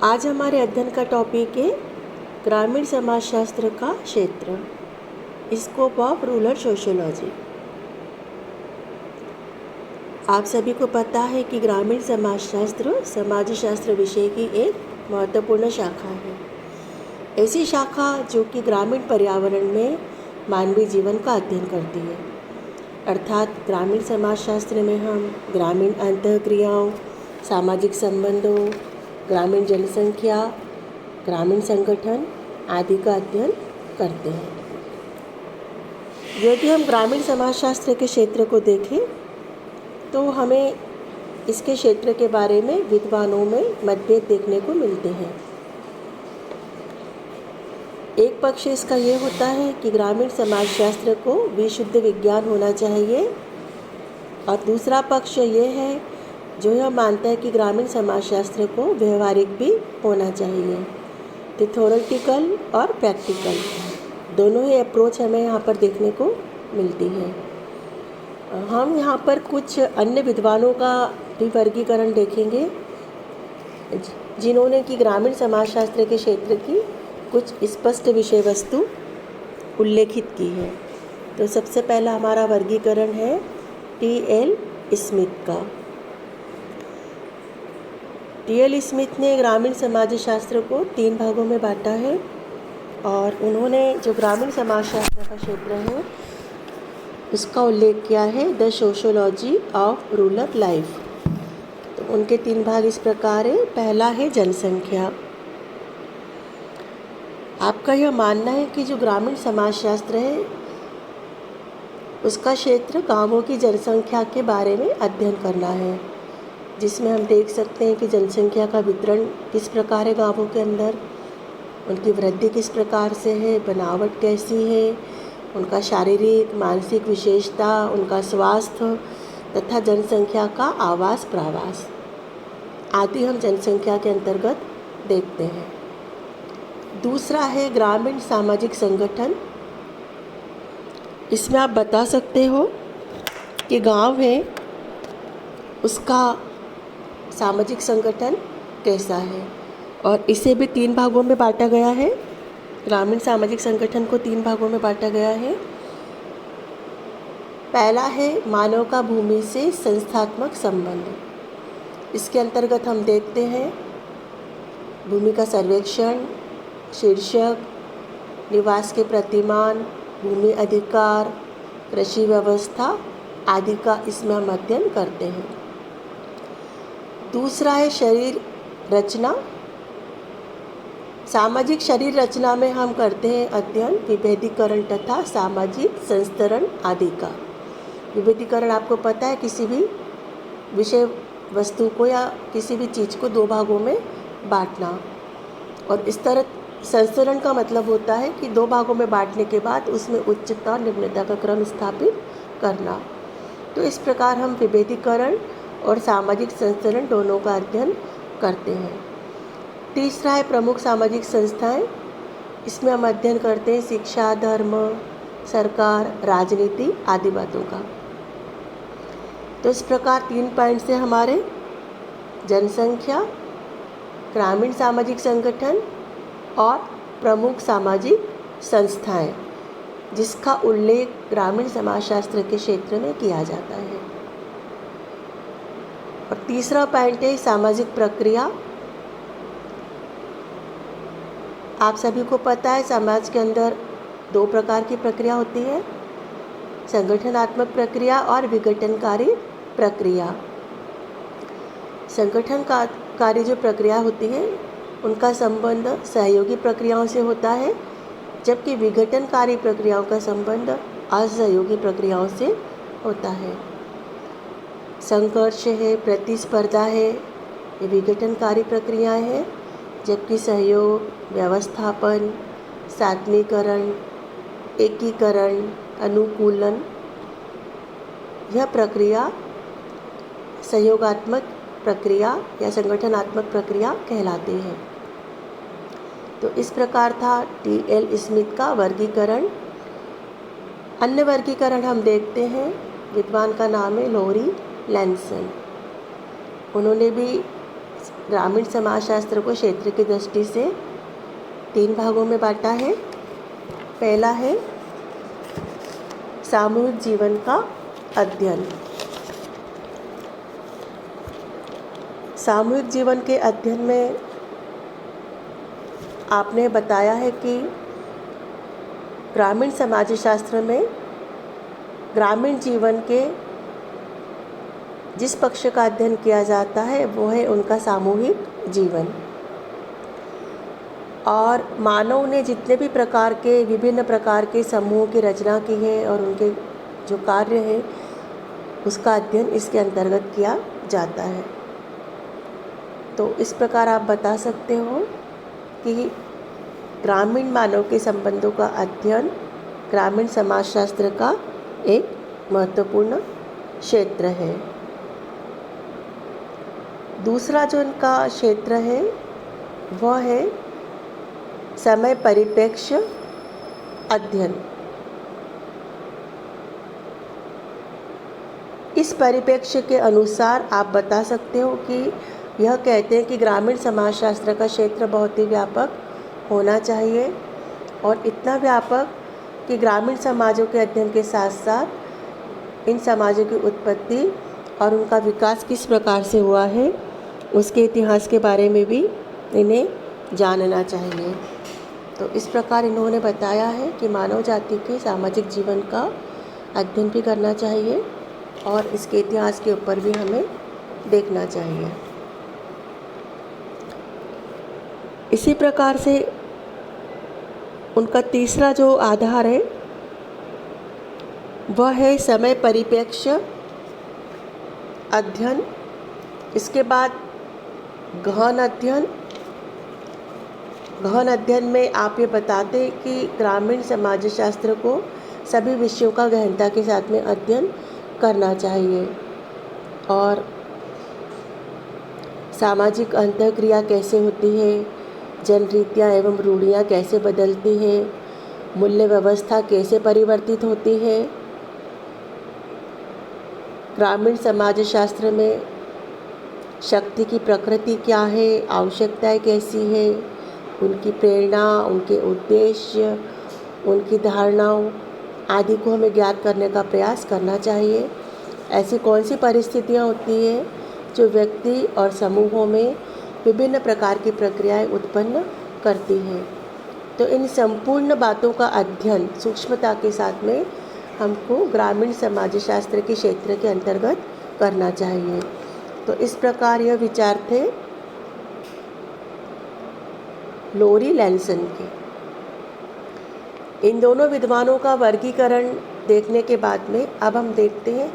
आज हमारे अध्ययन का टॉपिक है ग्रामीण समाजशास्त्र का क्षेत्र, स्कोप ऑफ रूरल सोशियोलॉजी। आप सभी को पता है कि ग्रामीण समाजशास्त्र समाजशास्त्र विषय की एक महत्वपूर्ण शाखा है। ऐसी शाखा जो कि ग्रामीण पर्यावरण में मानवीय जीवन का अध्ययन करती है। अर्थात ग्रामीण समाजशास्त्र में हम ग्रामीण अंतःक्रियाओं, सामाजिक संबंधों, ग्रामीण जनसंख्या, ग्रामीण संगठन आदि का अध्ययन करते हैं। यदि हम ग्रामीण समाजशास्त्र के क्षेत्र को देखें तो हमें इसके क्षेत्र के बारे में विद्वानों में मतभेद देखने को मिलते हैं। एक पक्ष इसका ये होता है कि ग्रामीण समाजशास्त्र को विशुद्ध विज्ञान होना चाहिए, और दूसरा पक्ष ये है जो यह मानता है कि ग्रामीण समाजशास्त्र को व्यवहारिक भी होना चाहिए। तो थ्योरेटिकल और प्रैक्टिकल दोनों ही अप्रोच हमें यहाँ पर देखने को मिलती है। हम यहाँ पर कुछ अन्य विद्वानों का भी वर्गीकरण देखेंगे जिन्होंने कि ग्रामीण समाजशास्त्र के क्षेत्र की कुछ स्पष्ट विषय वस्तु उल्लेखित की है। तो सबसे पहला हमारा वर्गीकरण है टी.एल. स्मिथ का। टी.एल. स्मिथ ने ग्रामीण समाजशास्त्र को 3 भागों में बांटा है, और उन्होंने जो ग्रामीण समाजशास्त्र का क्षेत्र है उसका उल्लेख किया है the sociology of rural life. तो उनके 3 भाग इस प्रकार है। पहला है जनसंख्या। आपका यह मानना है कि जो ग्रामीण समाजशास्त्र है उसका क्षेत्र गांवों की जनसंख्या के बारे में अध्ययन करना है, जिसमें हम देख सकते हैं कि जनसंख्या का वितरण किस प्रकार है गांवों के अंदर, उनकी वृद्धि किस प्रकार से है, बनावट कैसी है, उनका शारीरिक मानसिक विशेषता, उनका स्वास्थ्य तथा जनसंख्या का आवास प्रवास आदि हम जनसंख्या के अंतर्गत देखते हैं। दूसरा है ग्रामीण सामाजिक संगठन। इसमें आप बता सकते हो कि गांव है उसका सामाजिक संगठन कैसा है, और इसे भी 3 भागों में बांटा गया है। ग्रामीण सामाजिक संगठन को 3 भागों में बांटा गया है। पहला है मानव का भूमि से संस्थात्मक संबंध। इसके अंतर्गत हम देखते हैं भूमि का सर्वेक्षण, शीर्षक, निवास के प्रतिमान, भूमि अधिकार, कृषि व्यवस्था आदि का इसमें हम अध्ययन करते हैं। दूसरा है शरीर रचना। सामाजिक शरीर रचना में हम करते हैं अध्ययन विभेदीकरण तथा सामाजिक संस्तरण आदि का। विभेदीकरण आपको पता है, किसी भी विषय वस्तु को या किसी भी चीज़ को 2 भागों में बांटना, और इस तरह संस्तरण का मतलब होता है कि 2 भागों में बांटने के बाद उसमें उच्चता और निम्नता का क्रम स्थापित करना। तो इस प्रकार हम विभेदीकरण और सामाजिक संस्तरण दोनों का अध्ययन करते हैं। तीसरा है प्रमुख सामाजिक संस्थाएं। इसमें हम अध्ययन करते हैं शिक्षा, धर्म, सरकार, राजनीति आदि बातों का। तो इस प्रकार 3 पॉइंट से हमारे जनसंख्या, ग्रामीण सामाजिक संगठन और प्रमुख सामाजिक संस्थाएं, जिसका उल्लेख ग्रामीण समाजशास्त्र के क्षेत्र में किया जाता है। और तीसरा पॉइंट है सामाजिक प्रक्रिया। आप सभी को पता है समाज के अंदर 2 प्रकार की प्रक्रिया होती है, संगठनात्मक प्रक्रिया और विघटनकारी प्रक्रिया। संगठनकारी जो प्रक्रिया होती है उनका संबंध सहयोगी प्रक्रियाओं से होता है, जबकि विघटनकारी प्रक्रियाओं का संबंध असहयोगी प्रक्रियाओं से होता है। संघर्ष है, प्रतिस्पर्धा है, ये विघटनकारी प्रक्रियाएं हैं, जबकि सहयोग, व्यवस्थापन, सात्मीकरण, एकीकरण, अनुकूलन यह प्रक्रिया सहयोगात्मक प्रक्रिया या संगठनात्मक प्रक्रिया कहलाती है। तो इस प्रकार था टी.एल. स्मिथ का वर्गीकरण। अन्य वर्गीकरण हम देखते हैं, विद्वान का नाम है लॉरी लैंसन। उन्होंने भी ग्रामीण समाजशास्त्र को क्षेत्र की दृष्टि से 3 भागों में बांटा है। पहला है सामूहिक जीवन का अध्ययन। सामूहिक जीवन के अध्ययन में आपने बताया है कि ग्रामीण समाजशास्त्र में ग्रामीण जीवन के जिस पक्ष का अध्ययन किया जाता है वो है उनका सामूहिक जीवन। और मानव ने जितने भी विभिन्न प्रकार के समूहों की रचना की है और उनके जो कार्य है उसका अध्ययन इसके अंतर्गत किया जाता है। तो इस प्रकार आप बता सकते हो कि ग्रामीण मानव के संबंधों का अध्ययन ग्रामीण समाजशास्त्र का एक महत्वपूर्ण क्षेत्र है। दूसरा जो इनका क्षेत्र है वह है समय परिप्रेक्ष्य अध्ययन। इस परिप्रेक्ष्य के अनुसार आप बता सकते हो कि यह कहते हैं कि ग्रामीण समाजशास्त्र का क्षेत्र बहुत ही व्यापक होना चाहिए और इतना व्यापक कि ग्रामीण समाजों के अध्ययन के साथ साथ इन समाजों की उत्पत्ति और उनका विकास किस प्रकार से हुआ है उसके इतिहास के बारे में भी इन्हें जानना चाहिए। तो इस प्रकार इन्होंने बताया है कि मानव जाति के सामाजिक जीवन का अध्ययन भी करना चाहिए और इसके इतिहास के ऊपर भी हमें देखना चाहिए। इसी प्रकार से उनका तीसरा जो आधार है वह है समय परिप्रेक्ष्य अध्ययन। इसके बाद गहन अध्ययन में आप ये बताते हैं कि ग्रामीण समाजशास्त्र को सभी विषयों का गहनता के साथ में अध्ययन करना चाहिए और सामाजिक अंतःक्रिया कैसे होती है, जनरीतियाँ एवं रूढ़ियाँ कैसे बदलती हैं, मूल्य व्यवस्था कैसे परिवर्तित होती है, ग्रामीण समाजशास्त्र में शक्ति की प्रकृति क्या है, आवश्यकताएं कैसी है, उनकी प्रेरणा, उनके उद्देश्य, उनकी धारणाओं आदि को हमें ज्ञात करने का प्रयास करना चाहिए। ऐसी कौन सी परिस्थितियां होती हैं जो व्यक्ति और समूहों में विभिन्न प्रकार की प्रक्रियाएं उत्पन्न करती हैं। तो इन संपूर्ण बातों का अध्ययन सूक्ष्मता के साथ में हमको ग्रामीण समाजशास्त्र के क्षेत्र के अंतर्गत करना चाहिए। तो इस प्रकार यह विचार थे लोरी लैनसन के। इन दोनों विद्वानों का वर्गीकरण देखने के बाद में अब हम देखते हैं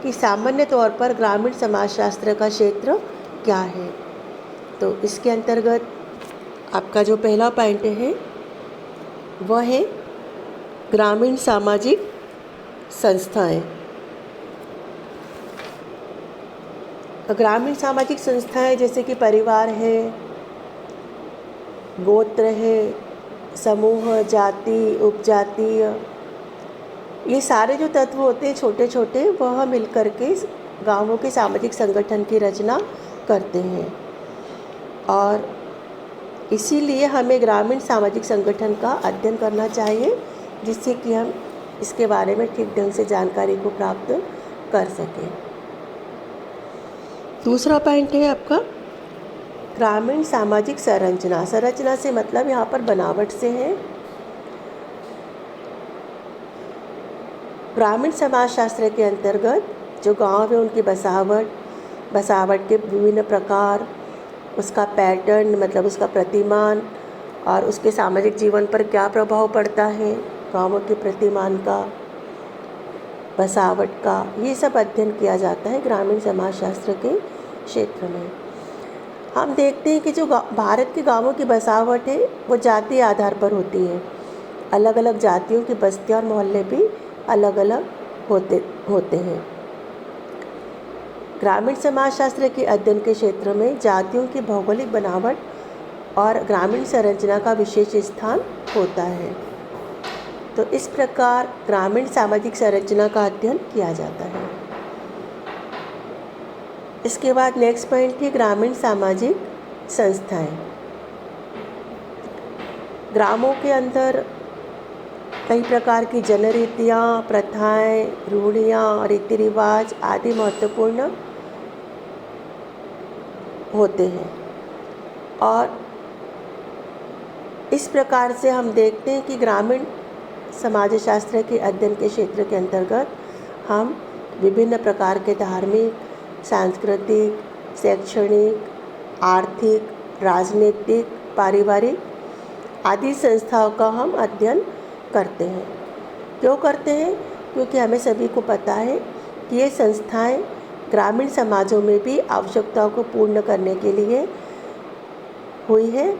कि सामान्य तौर पर ग्रामीण समाजशास्त्र का क्षेत्र क्या है। तो इसके अंतर्गत आपका जो पहला पॉइंट है वह है ग्रामीण सामाजिक संस्थाएं। ग्रामीण सामाजिक संस्थाएं जैसे कि परिवार है, गोत्र है, समूह, जाति, उपजातीय, ये सारे जो तत्व होते हैं छोटे छोटे वह मिलकर के गांवों के सामाजिक संगठन की रचना करते हैं और इसीलिए हमें ग्रामीण सामाजिक संगठन का अध्ययन करना चाहिए जिससे कि हम इसके बारे में ठीक ढंग से जानकारी को प्राप्त कर सकें। दूसरा पॉइंट है आपका ग्रामीण सामाजिक संरचना। संरचना से मतलब यहाँ पर बनावट से है। ग्रामीण समाजशास्त्र के अंतर्गत जो गांव है उनकी बसावट के विभिन्न प्रकार, उसका पैटर्न मतलब उसका प्रतिमान और उसके सामाजिक जीवन पर क्या प्रभाव पड़ता है, गांवों के प्रतिमान का, बसावट का, ये सब अध्ययन किया जाता है ग्रामीण समाजशास्त्र के क्षेत्र में। हम देखते हैं कि जो भारत के गांवों की बसावट है वो जातीय आधार पर होती है। अलग अलग जातियों की बस्तियां और मोहल्ले भी अलग अलग होते हैं। ग्रामीण समाजशास्त्र के अध्ययन के क्षेत्र में जातियों की भौगोलिक बनावट और ग्रामीण संरचना का विशेष स्थान होता है। तो इस प्रकार ग्रामीण सामाजिक संरचना का अध्ययन किया जाता है। इसके बाद नेक्स्ट पॉइंट है ग्रामीण सामाजिक संस्थाएं। ग्रामों के अंदर कई प्रकार की जनरीतियाँ, प्रथाएं, रूढ़ियाँ, रीति रिवाज आदि महत्वपूर्ण होते हैं। और इस प्रकार से हम देखते हैं कि ग्रामीण समाजशास्त्र के अध्ययन के क्षेत्र के अंतर्गत हम विभिन्न प्रकार के धार्मिक, सांस्कृतिक, शैक्षणिक, आर्थिक, राजनीतिक, पारिवारिक आदि संस्थाओं का हम अध्ययन करते हैं। क्यों करते हैं? क्योंकि हमें सभी को पता है कि ये संस्थाएं ग्रामीण समाजों में भी आवश्यकताओं को पूर्ण करने के लिए हुई है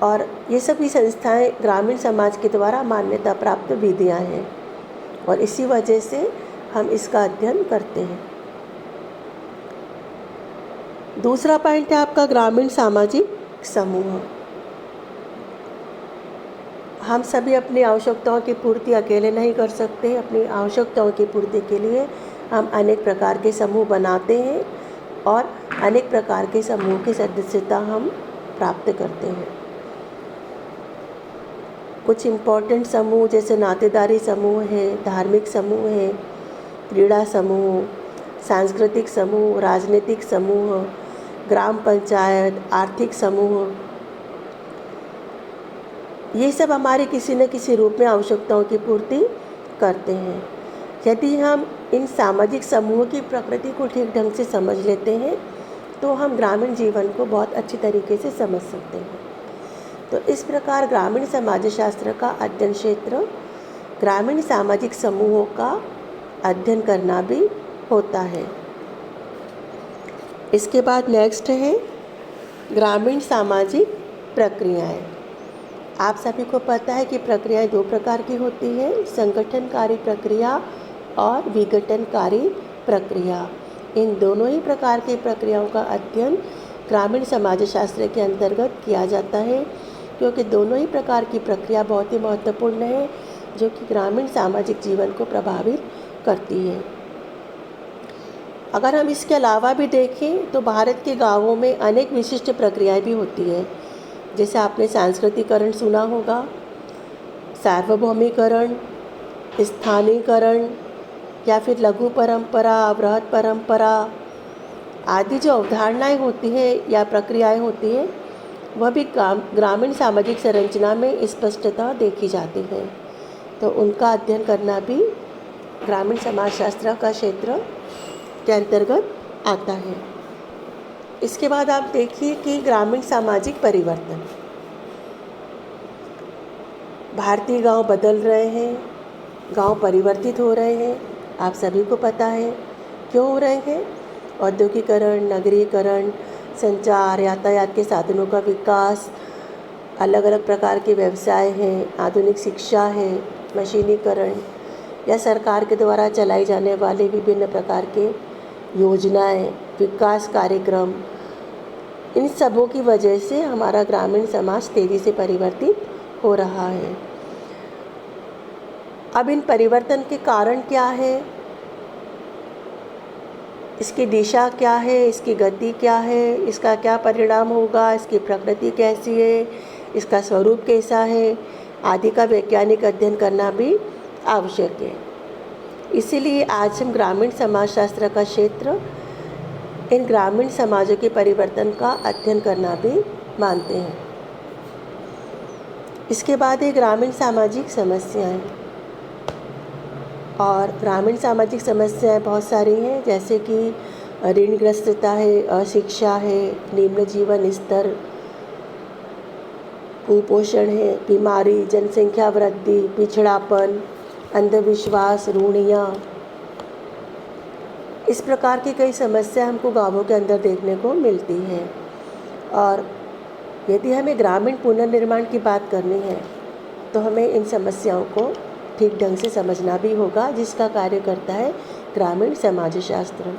और ये सभी संस्थाएं ग्रामीण समाज के द्वारा मान्यता प्राप्त विधियां हैं और इसी वजह से हम इसका अध्ययन करते हैं। दूसरा पॉइंट है आपका ग्रामीण सामाजिक समूह। हम सभी अपनी आवश्यकताओं की पूर्ति अकेले नहीं कर सकते। अपनी आवश्यकताओं की पूर्ति के लिए हम अनेक प्रकार के समूह बनाते हैं और अनेक प्रकार के समूह की सदस्यता हम प्राप्त करते हैं। कुछ इम्पोर्टेंट समूह जैसे नातेदारी समूह है, धार्मिक समूह है, क्रीड़ा समूह, सांस्कृतिक समूह, राजनीतिक समूह, ग्राम पंचायत, आर्थिक समूह, ये सब हमारे किसी न किसी रूप में आवश्यकताओं की पूर्ति करते हैं। यदि हम इन सामाजिक समूहों की प्रकृति को ठीक ढंग से समझ लेते हैं तो हम ग्रामीण जीवन को बहुत अच्छी तरीके से समझ सकते हैं। तो इस प्रकार ग्रामीण समाजशास्त्र का अध्ययन क्षेत्र ग्रामीण सामाजिक समूहों का अध्ययन करना भी होता है। इसके बाद नेक्स्ट है ग्रामीण सामाजिक प्रक्रियाएं। आप सभी को पता है कि प्रक्रियाएं दो प्रकार की होती हैं, संगठनकारी प्रक्रिया और विघटनकारी प्रक्रिया। इन दोनों ही प्रकार की प्रक्रियाओं का अध्ययन ग्रामीण समाजशास्त्र के अंतर्गत किया जाता है क्योंकि दोनों ही प्रकार की प्रक्रिया बहुत ही महत्वपूर्ण है जो कि ग्रामीण सामाजिक जीवन को प्रभावित करती है। अगर हम इसके अलावा भी देखें तो भारत के गांवों में अनेक विशिष्ट प्रक्रियाएं भी होती है। जैसे आपने सांस्कृतिकरण सुना होगा, सार्वभौमिकरण, स्थानीयकरण या फिर लघु परंपरा, बृहत परंपरा आदि जो अवधारणाएं होती हैं या प्रक्रियाएं होती हैं वह भी ग्रामीण सामाजिक संरचना में स्पष्टता देखी जाती है। तो उनका अध्ययन करना भी ग्रामीण समाजशास्त्र का क्षेत्र के अंतर्गत आता है। इसके बाद आप देखिए कि ग्रामीण सामाजिक परिवर्तन। भारतीय गांव बदल रहे हैं, गांव परिवर्तित हो रहे हैं। आप सभी को पता है क्यों हो रहे हैं। औद्योगिकरण, नगरीकरण, संचार, यातायात के साधनों का विकास, अलग अलग प्रकार के व्यवसाय हैं, आधुनिक शिक्षा है, मशीनीकरण या सरकार के द्वारा चलाई जाने वाले विभिन्न प्रकार के योजनाएं, विकास कार्यक्रम, इन सबों की वजह से हमारा ग्रामीण समाज तेज़ी से परिवर्तित हो रहा है। अब इन परिवर्तन के कारण क्या है, इसकी दिशा क्या है, इसकी गति क्या है, इसका क्या परिणाम होगा, इसकी प्रकृति कैसी है, इसका स्वरूप कैसा है आदि का वैज्ञानिक अध्ययन करना भी आवश्यक है। इसीलिए आज हम ग्रामीण समाजशास्त्र का क्षेत्र इन ग्रामीण समाजों के परिवर्तन का अध्ययन करना भी मानते हैं। इसके बाद है ग्रामीण सामाजिक समस्याएं। और ग्रामीण सामाजिक समस्याएं बहुत सारी हैं, जैसे कि ऋणग्रस्तता है, अशिक्षा है, निम्न जीवन स्तर, कुपोषण है, बीमारी, जनसंख्या वृद्धि, पिछड़ापन, अंधविश्वास, रूढ़ियाँ, इस प्रकार की कई समस्या हमको गांवों के अंदर देखने को मिलती हैं। और यदि हमें ग्रामीण पुनर्निर्माण की बात करनी है तो हमें इन समस्याओं को ठीक ढंग से समझना भी होगा, जिसका कार्य करता है ग्रामीण समाजशास्त्र।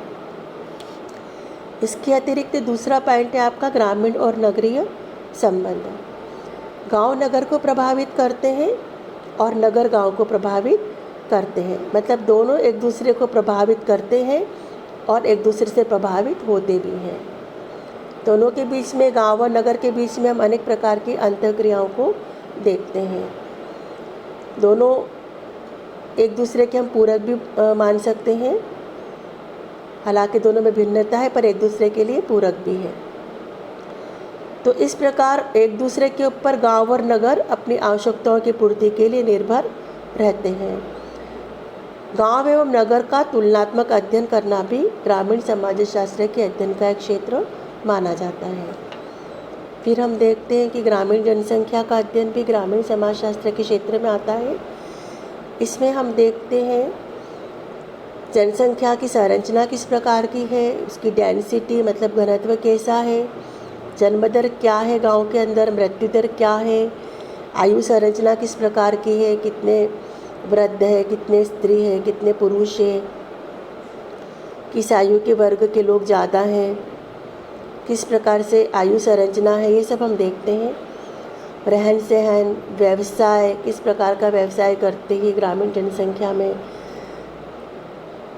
इसके अतिरिक्त दूसरा पॉइंट है आपका ग्रामीण और नगरीय संबंध। गांव नगर को प्रभावित करते हैं और नगर गांव को प्रभावित करते हैं, मतलब दोनों एक दूसरे को प्रभावित करते हैं और एक दूसरे से प्रभावित होते भी हैं। दोनों के बीच में, गांव और नगर के बीच में हम अनेक प्रकार की अंतःक्रियाओं को देखते हैं। दोनों एक दूसरे के हम पूरक भी मान सकते हैं। हालांकि दोनों में भिन्नता है पर एक दूसरे के लिए पूरक भी है। तो इस प्रकार एक दूसरे के ऊपर गांव और नगर अपनी आवश्यकताओं की पूर्ति के लिए निर्भर रहते हैं। गांव एवं नगर का तुलनात्मक अध्ययन करना भी ग्रामीण समाजशास्त्र के अध्ययन का एक क्षेत्र माना जाता है। फिर हम देखते हैं कि ग्रामीण जनसंख्या का अध्ययन भी ग्रामीण समाजशास्त्र के क्षेत्र में आता है। इसमें हम देखते हैं जनसंख्या की संरचना किस प्रकार की है, उसकी डेंसिटी मतलब घनत्व कैसा है, जन्म दर क्या है गांव के अंदर, मृत्यु दर क्या है, आयु संरचना किस प्रकार की है, कितने वृद्ध है, कितने स्त्री है, कितने पुरुष है, किस आयु के वर्ग के लोग ज़्यादा हैं, किस प्रकार से आयु संरचना है, ये सब हम देखते हैं। रहन सहन, व्यवसाय, किस प्रकार का व्यवसाय करते हैं ग्रामीण जनसंख्या में,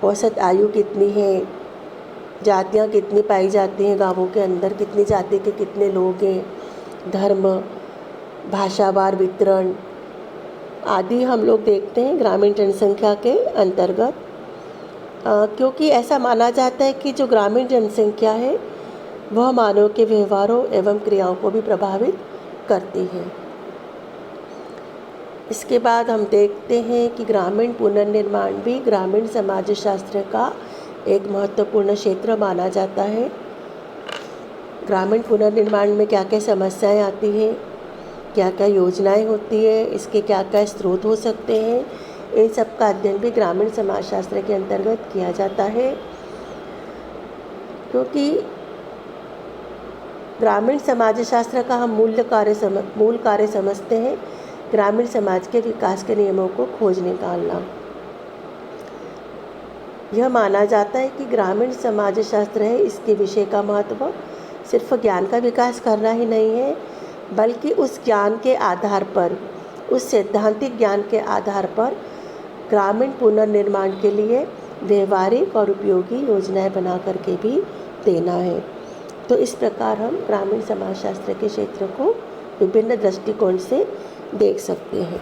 औसत आयु कितनी है, जातियाँ कितनी पाई जाती हैं गांवों के अंदर, कितनी जाति के कितने लोग हैं, धर्म, भाषावार वितरण आदि हम लोग देखते हैं ग्रामीण जनसंख्या के अंतर्गत। क्योंकि ऐसा माना जाता है कि जो ग्रामीण जनसंख्या है वह मानव के व्यवहारों एवं क्रियाओं को भी प्रभावित करती है। इसके बाद हम देखते हैं कि ग्रामीण पुनर्निर्माण भी ग्रामीण समाजशास्त्र का एक महत्वपूर्ण क्षेत्र माना जाता है। ग्रामीण पुनर्निर्माण में क्या क्या समस्याएं आती हैं, क्या क्या योजनाएं होती है, इसके क्या क्या स्रोत हो सकते हैं, इन सब का अध्ययन भी ग्रामीण समाजशास्त्र के अंतर्गत किया जाता है। क्योंकि ग्रामीण समाजशास्त्र का हम मूल कार्य समझते हैं ग्रामीण समाज के विकास के नियमों को खोज निकालना। यह माना जाता है कि ग्रामीण समाजशास्त्र है, इसके विषय का महत्व सिर्फ ज्ञान का विकास करना ही नहीं है, बल्कि उस ज्ञान के आधार पर, उस सैद्धांतिक ज्ञान के आधार पर ग्रामीण पुनर्निर्माण के लिए व्यवहारिक और उपयोगी योजनाएं बना करके भी देना है। तो इस प्रकार हम ग्रामीण समाजशास्त्र के क्षेत्र को विभिन्न दृष्टिकोण से देख सकते हैं।